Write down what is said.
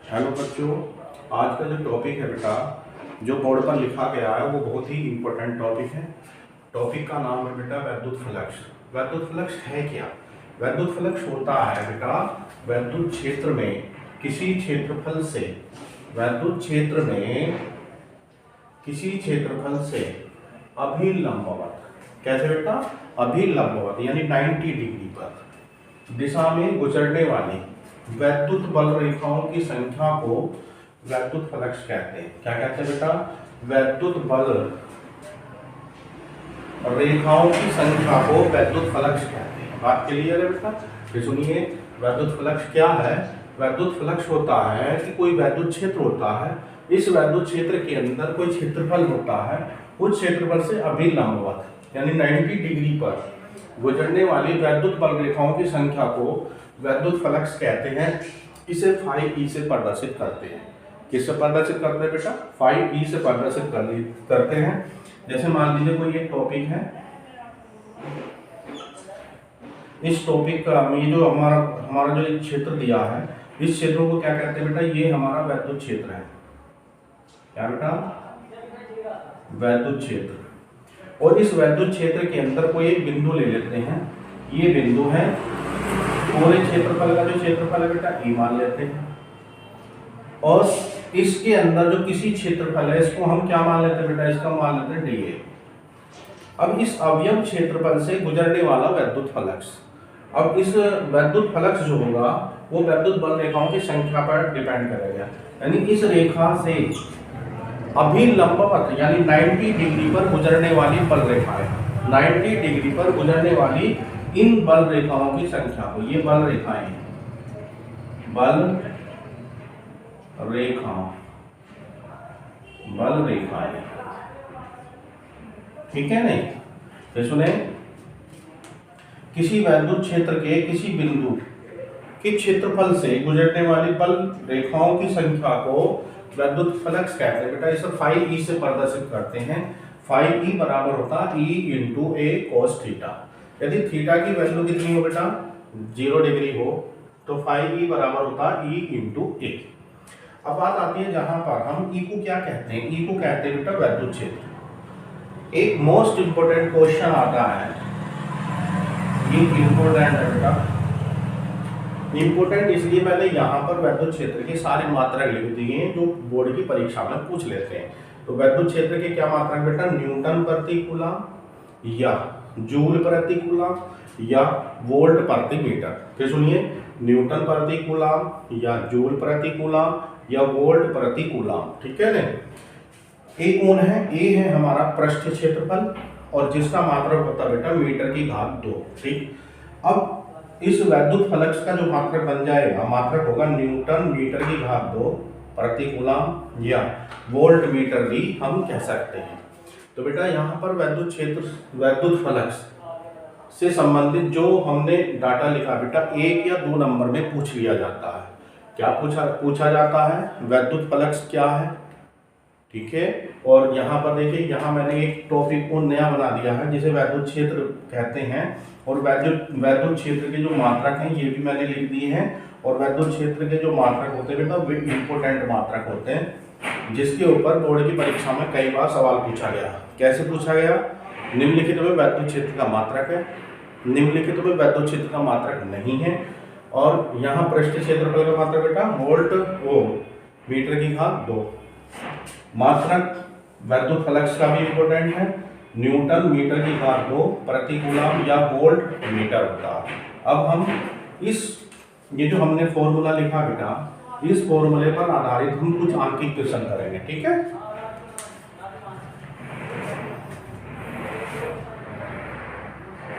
Hello बच्चों, आज का जो टॉपिक है बेटा, जो बोर्ड पर लिखा गया है वो बहुत ही इम्पोर्टेंट टॉपिक है। टॉपिक का नाम है बेटा वैद्युत फ्लक्स। वैद्युत फ्लक्स है क्या? वैद्युत फ्लक्स होता है बेटा वैद्युत क्षेत्र में किसी क्षेत्रफल से वैद्युत क्षेत्र में किसी क्षेत्रफल से अभिलंबवत। कैसे बेटा? अभिलंबवत यानी 90 डिग्री पर दिशा में गुजरने वाली वैद्युत बल रेखाओं की संख्या को वैद्युत फ्लक्स कहते हैं। क्या कहते हैं बेटा? वैद्युत बल रेखाओं की संख्या को वैद्युत फ्लक्स कहते हैं। बात क्लियर है बेटा? फिर सुनिए, वैद्युत फ्लक्स क्या है? वैद्युत फ्लक्स होता है कि कोई वैद्युत क्षेत्र होता है, इस वैद्युत क्षेत्र के अंदर कोई क्षेत्रफल होता है, उस क्षेत्रफल से अभिलंबवत यानी 90 डिग्री पर गुजरने वाली वैद्युत बल रेखाओं की संख्या को वैद्युत फ्लक्स कहते हैं। इसे फाई ई से प्रदर्शित करते हैं। किससे प्रदर्शित करते हैं बेटा? फाई ई से प्रदर्शित करते हैं। जैसे मान लीजिए कोई एक टॉपिक है, इस टॉपिक का ये जो हमारा जो क्षेत्र दिया है, इस क्षेत्र को क्या कहते हैं बेटा? ये हमारा वैद्युत क्षेत्र है। क्या बेटा? वैद्युत क्षेत्र। और इस वैद्युत क्षेत्र के अंदर कोई एक बिंदु ले लेते हैं। ये बिंदु है, पूरे क्षेत्रफल का जो क्षेत्रफल है बेटा ई मान लेते हैं, और इसके अंदर जो किसी क्षेत्रफल है इसको हम क्या मान लेते हैं बेटा? इसका मान लेते हैं डीए। अब इस अवयव क्षेत्रफल से गुजरने वाला वैद्युत फ्लक्स, अब इस वैद्युत फ्लक्स जो होगा वो वैद्युत बल रेखाओं की संख्या पर डिपेंड करेगा। यानी इस रेखा से अभिलंबवत यानी 90 डिग्री पर गुजरने वाली बल रेखाएं, 90 डिग्री पर गुजरने वाली इन बल रेखाओं की संख्या को, ये बल रेखाएं हैं, बल रेखाएं, ठीक है नहीं? तो सुने, किसी वैद्युत क्षेत्र के किसी बिंदु के क्षेत्रफल से गुजरने वाली बल रेखाओं की संख्या को वैद्युत फ्लक्स कहते हैं बेटा। इसे फाई ई से प्रदर्शित करते हैं। फाई ई बराबर होता है ई इंटू ए कोस थीटा। यदि थीटा की वैल्यू कितनी हो बेटा? 0 डिग्री हो तो फाई ई बराबर होता है ई इंटू ए। अब बात आती है जहां पर हम ई को क्या कहते हैं? ई को कहते हैं बेटा वैद्युत क्षेत्र। एक मोस्ट इंपोर्टेंट क्वेश्चन आता है, ये इंपोर्टेंट है बेटा। इंपोर्टेंट इसलिए मैंने यहाँ पर वैद्युत क्षेत्र के सारे मात्रक लिख दिए हैं जो बोर्ड की परीक्षा में पूछ लेते हैं। तो वैद्युत क्षेत्र के क्या मात्रक बेटा? न्यूटन प्रति कूलम या जूल प्रति कूलम या वोल्ट प्रति मीटर। फिर सुनिए, न्यूटन प्रति कूलम या जूल प्रति कूलम या वोल्ट प्रति कूलम, ठीक है ना? ए कौन है? ए है हमारा पृष्ठ क्षेत्रफल और जिसका मात्रक होता है बेटा मीटर की घात 2। ठीक, अब इस वैद्युत फ्लक्स का जो मात्रक बन जाएगा, मात्रक होगा न्यूटन मीटर की घात 2 प्रति कूलम या वोल्ट मीटर भी हम कह सकते हैं। तो बेटा यहाँ पर वैद्युत क्षेत्र, वैद्युत फ्लक्स से संबंधित जो हमने डाटा लिखा बेटा 1 या 2 नंबर में पूछ लिया जाता है। क्या पूछा जाता है? वैद्युत फ्लक्स क्या है, ठीक है? और यहाँ पर देखिए, यहाँ मैंने एक टॉपिक को नया बना दिया है जिसे वैद्युत क्षेत्र कहते हैं, और वैद्युत क्षेत्र के जो मात्रक हैं ये भी मैंने लिख दिए हैं। और वैद्युत क्षेत्र के जो मात्रक होते हैं बेटा वे इंपोर्टेंट मात्रक होते हैं जिसके ऊपर बोर्ड की परीक्षा में कई बार सवाल पूछा गया। कैसे पूछा गया? निम्नलिखित में वैद्युत क्षेत्र का मात्रक है, निम्नलिखित में वैद्युत क्षेत्र का मात्रक नहीं है, और यहाँ पृष्ठ क्षेत्रफल का मात्रक बेटा वोल्ट वो मीटर की घात 2। मात्रक वैद्युत फ्लक्स का भी इंपोर्टेंट है, न्यूटन मीटर की घात 2 प्रति कूलम या वोल्ट मीटर होता है। अब हम ये जो हमने फॉर्मूला लिखा बेटा, इस फॉर्मूले पर आधारित हम कुछ आंकिक क्वेश्चन करेंगे, ठीक है?